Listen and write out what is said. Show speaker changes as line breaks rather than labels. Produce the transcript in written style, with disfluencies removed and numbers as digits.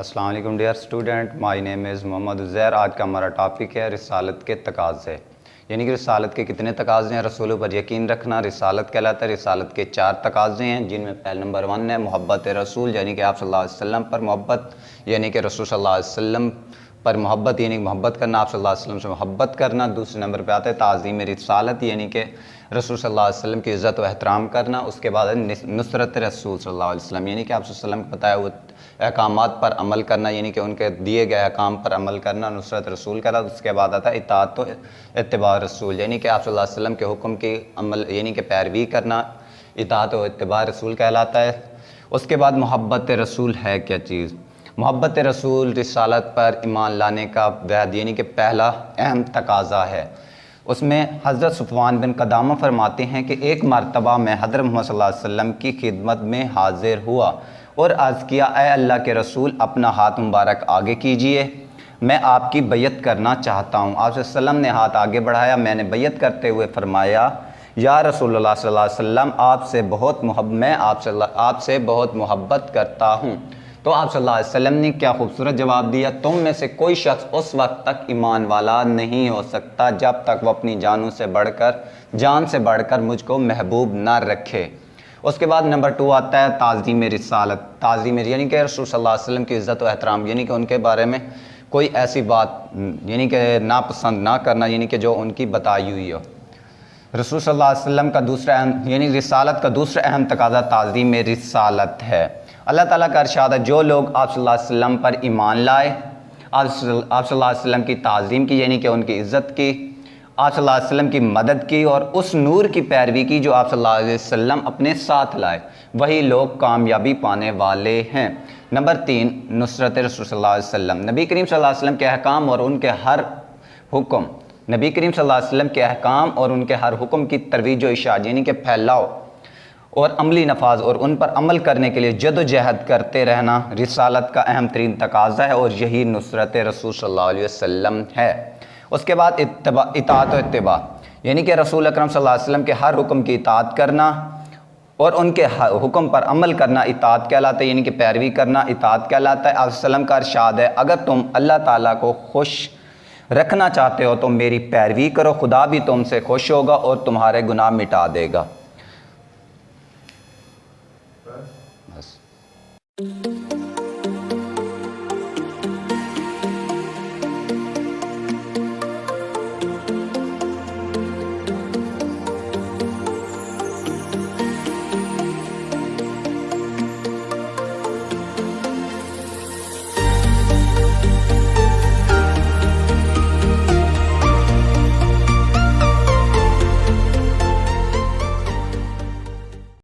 السلام علیکم dear student, مائی نیم از محمد عزیر۔ آج کا ہمارا ٹاپک ہے رسالت کے تقاضے، یعنی کہ رسالت کے کتنے تقاضے ہیں؟ رسولوں پر یقین رکھنا رسالت کہلاتا ہے۔ رسالت کے 4 تقاضے ہیں، جن میں پہلا نمبر 1 ہے محبت رسول، یعنی کہ آپ صلی اللہ علیہ وسلم پر محبت، یعنی کہ رسول صلی اللہ علیہ وسلم پر محبت، یعنی محبت کرنا، آپ صلی اللہ علیہ وسلم سے محبت کرنا۔ دوسرے نمبر پہ آتا ہے تعظیم رسالت، یعنی کہ رسول صلی اللہ علیہ وسلم کی عزت و احترام کرنا۔ اس کے بعد ہے نصرت رسول صلی اللہ علیہ وسلم، یعنی کہ آپ صلی اللہ علیہ وسلم کو بتایا وہ احکامات پر عمل کرنا، یعنی کہ ان کے دیے گئے احکام پر عمل کرنا، نصرت رسول کا۔ اس کے بعد آتا ہے اطاعت و اتباع رسول، یعنی کہ آپ صلی اللہ علیہ وسلم کے حکم کی عمل، یعنی کہ پیروی کرنا، اطاعت و اتباع رسول کہلاتا ہے۔ اس کے بعد محبت رسول ہے کیا چیز؟ محبت رسول رسالت پر ایمان لانے کا وعد، یعنی کہ پہلا اہم تقاضا ہے۔ اس میں حضرت صفوان بن قدامہ فرماتے ہیں کہ ایک مرتبہ میں حضرت محمد صلی اللہ علیہ وسلم کی خدمت میں حاضر ہوا اور عرض کیا، اے اللہ کے رسول، اپنا ہاتھ مبارک آگے کیجئے، میں آپ کی بیعت کرنا چاہتا ہوں۔ آپ صلی اللہ علیہ وسلم نے ہاتھ آگے بڑھایا، میں نے بیعت کرتے ہوئے فرمایا، یا رسول اللہ صلی اللہ علیہ وسلم، میں آپ سے بہت محبت کرتا ہوں۔ تو آپ صلی اللہ علیہ وسلم نے کیا خوبصورت جواب دیا، تم میں سے کوئی شخص اس وقت تک ایمان والا نہیں ہو سکتا جب تک وہ اپنی جان سے بڑھ کر مجھ کو محبوب نہ رکھے۔ اس کے بعد نمبر 2 آتا ہے تعظیم رسالت، یعنی کہ رسول صلی اللہ علیہ وسلم کی عزت و احترام، یعنی کہ ان کے بارے میں کوئی ایسی بات یعنی کہ ناپسند نہ کرنا، یعنی کہ جو ان کی بتائی ہوئی ہو۔ رسول صلی اللہ علیہ وسلم کا دوسرا اہم، یعنی رسالت کا دوسرا اہم تقاضا تعظیم رسالت ہے۔ اللہ تعالیٰ کا ارشاد ہے، جو لوگ آپ صلی اللہ علیہ وسلم پر ایمان لائے، آپ صلی اللہ علیہ وسلم کی تعظیم کی، یعنی کہ ان کی عزت کی، آپ صلی اللہ علیہ وسلم کی مدد کی اور اس نور کی پیروی کی جو آپ صلی اللہ علیہ وسلم اپنے ساتھ لائے، وہی لوگ کامیابی پانے والے ہیں۔ نمبر 3 نصرت رسول صلی اللہ علیہ وسلم، نبی کریم صلی اللہ علیہ وسلم کے احکام اور ان کے ہر حکم، نبی کریم صلی اللہ علیہ وسلم کے احکام اور ان کے ہر حکم کی ترویج و اشاعت، یعنی کہ پھیلاؤ اور عملی نفاذ اور ان پر عمل کرنے کے لیے جد و جہد کرتے رہنا رسالت کا اہم ترین تقاضا ہے، اور یہی نصرت رسول صلی اللہ علیہ وسلم ہے۔ اس کے بعد اطاعت و اتباع، یعنی کہ رسول اکرم صلی اللہ علیہ وسلم کے ہر حکم کی اطاعت کرنا اور ان کے حکم پر عمل کرنا اطاعت کہلاتا ہے، یعنی کہ پیروی کرنا اطاعت کہلاتا ہے۔ آپ صلی اللہ علیہ وسلم کا ارشاد ہے، اگر تم اللہ تعالیٰ کو خوش رکھنا چاہتے ہو تو میری پیروی کرو، خدا بھی تم سے خوش ہوگا اور تمہارے گناہ مٹا دے گا۔ بس